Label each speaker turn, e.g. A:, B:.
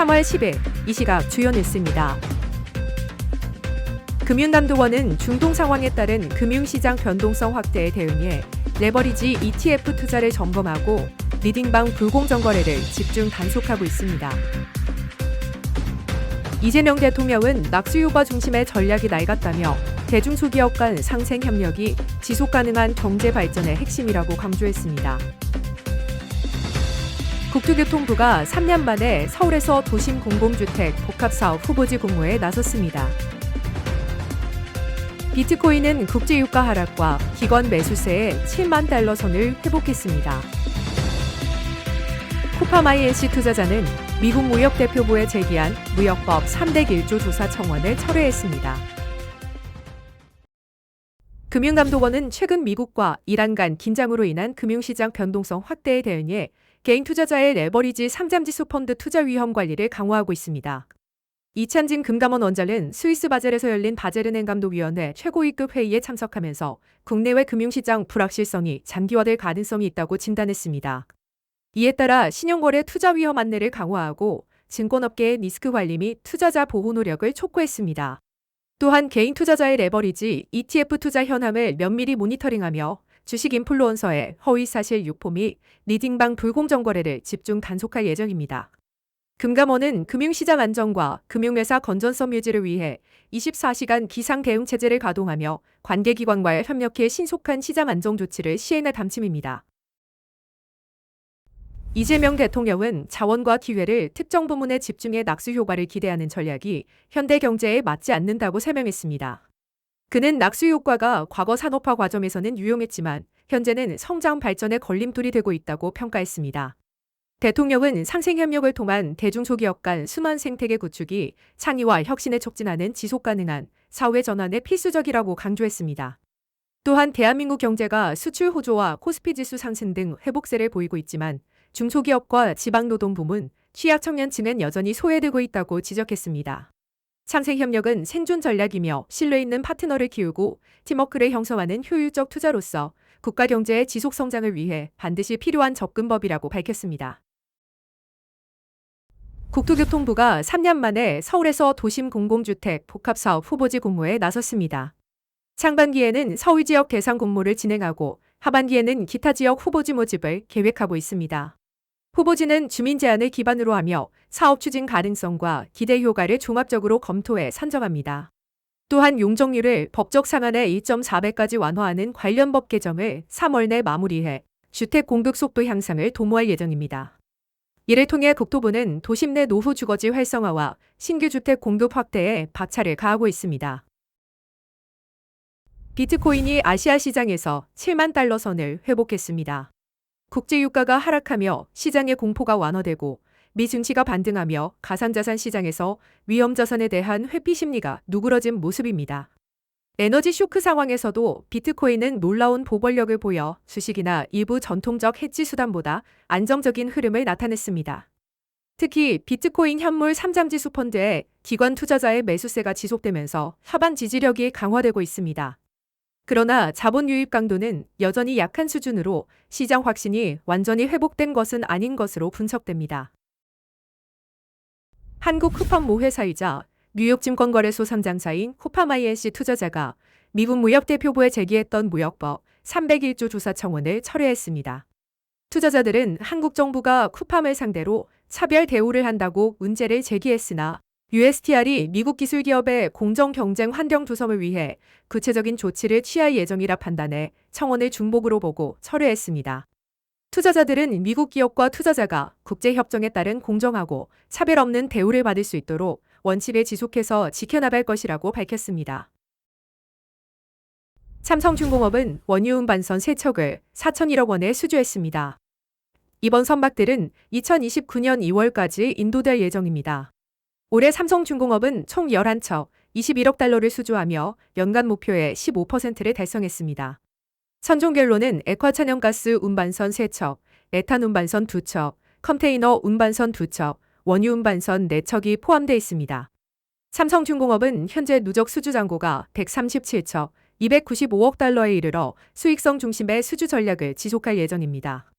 A: 3월 10일 이 시각 주요 뉴스입니다. 금융감독원은 중동 상황에 따른 금융시장 변동성 확대에 대응해 레버리지 ETF 투자를 점검하고 리딩방 불공정 거래를 집중 단속하고 있습니다. 이재명 대통령은 낙수효과 중심의 전략이 낡았다며 대중소기업 간 상생 협력이 지속 가능한 경제 발전의 핵심이라고 강조했습니다. 국토교통부가 3년 만에 서울에서 도심 공공주택 복합사업 후보지 공모에 나섰습니다. 비트코인은 국제유가 하락과 기관 매수세의 7만 달러 선을 회복했습니다. 쿠파마이NC 투자자는 미국 무역대표부에 제기한 무역법 301조 조사 청원을 철회했습니다. 금융감독원은 최근 미국과 이란 간 긴장으로 인한 금융시장 변동성 확대에 대응해 개인 투자자의 레버리지 상장지수 펀드 투자 위험 관리를 강화하고 있습니다. 이찬진 금감원 원장은 스위스 바젤에서 열린 바젤은행 감독위원회 최고위급 회의에 참석하면서 국내외 금융시장 불확실성이 장기화될 가능성이 있다고 진단했습니다. 이에 따라 신용거래 투자 위험 안내를 강화하고 증권업계의 리스크 관리 및 투자자 보호 노력을 촉구했습니다. 또한 개인 투자자의 레버리지 ETF 투자 현황을 면밀히 모니터링하며 주식 인플루언서의 허위사실 유포 및 리딩방 불공정 거래를 집중 단속할 예정입니다. 금감원은 금융시장 안정과 금융회사 건전성 유지를 위해 24시간 기상 대응 체제를 가동하며 관계기관과 협력해 신속한 시장 안정 조치를 시행할 방침입니다. 이재명 대통령은 자원과 기회를 특정 부문에 집중해 낙수 효과를 기대하는 전략이 현대 경제에 맞지 않는다고 설명했습니다. 그는 낙수 효과가 과거 산업화 과정에서는 유용했지만 현재는 성장 발전의 걸림돌이 되고 있다고 평가했습니다. 대통령은 상생협력을 통한 대중소기업 간 순환 생태계 구축이 창의와 혁신에 촉진하는 지속가능한 사회 전환에 필수적이라고 강조했습니다. 또한 대한민국 경제가 수출 호조와 코스피 지수 상승 등 회복세를 보이고 있지만 중소기업과 지방노동 부문, 취약청년층은 여전히 소외되고 있다고 지적했습니다. 상생협력은 생존 전략이며 신뢰 있는 파트너를 키우고 팀워크를 형성하는 효율적 투자로서 국가 경제의 지속 성장을 위해 반드시 필요한 접근법이라고 밝혔습니다. 국토교통부가 3년 만에 서울에서 도심 공공주택 복합사업 후보지 공모에 나섰습니다. 상반기에는 서울 지역 대상 공모를 진행하고 하반기에는 기타 지역 후보지 모집을 계획하고 있습니다. 후보지는 주민 제안을 기반으로 하며 사업 추진 가능성과 기대 효과를 종합적으로 검토해 선정합니다. 또한 용적률을 법적 상한의 2.4배까지 완화하는 관련 법 개정을 3월 내 마무리해 주택 공급 속도 향상을 도모할 예정입니다. 이를 통해 국토부는 도심 내 노후 주거지 활성화와 신규 주택 공급 확대에 박차를 가하고 있습니다. 비트코인이 아시아 시장에서 7만 달러 선을 회복했습니다. 국제유가가 하락하며 시장의 공포가 완화되고 미 증시가 반등하며 가상자산 시장에서 위험자산에 대한 회피 심리가 누그러진 모습입니다. 에너지 쇼크 상황에서도 비트코인은 놀라운 보벌력을 보여 주식이나 일부 전통적 해지 수단보다 안정적인 흐름을 나타냈습니다. 특히 비트코인 현물 상장지수 펀드에 기관 투자자의 매수세가 지속되면서 하반 지지력이 강화되고 있습니다. 그러나 자본 유입 강도는 여전히 약한 수준으로 시장 확신이 완전히 회복된 것은 아닌 것으로 분석됩니다. 한국 쿠팡 모 회사이자 뉴욕 증권거래소 상장사인 쿠파마이NC 투자자가 미국 무역대표부에 제기했던 무역법 301조 조사 청원을 철회했습니다. 투자자들은 한국 정부가 쿠팜을 상대로 차별 대우를 한다고 문제를 제기했으나 USTR이 미국 기술기업의 공정 경쟁 환경 조성을 위해 구체적인 조치를 취할 예정이라 판단해 청원을 중복으로 보고 철회했습니다. 투자자들은 미국 기업과 투자자가 국제협정에 따른 공정하고 차별 없는 대우를 받을 수 있도록 원칙을 지속해서 지켜나갈 것이라고 밝혔습니다. 삼성중공업은 원유 운반선 3척을 4,001억 원에 수주했습니다. 이번 선박들은 2029년 2월까지 인도될 예정입니다. 올해 삼성중공업은 총 11척, 21억 달러를 수주하며 연간 목표의 15%를 달성했습니다. 선종결로는 액화천연가스 운반선 3척, 에탄 운반선 2척, 컨테이너 운반선 2척, 원유 운반선 4척이 포함되어 있습니다. 삼성중공업은 현재 누적 수주 잔고가 137척, 295억 달러에 이르러 수익성 중심의 수주 전략을 지속할 예정입니다.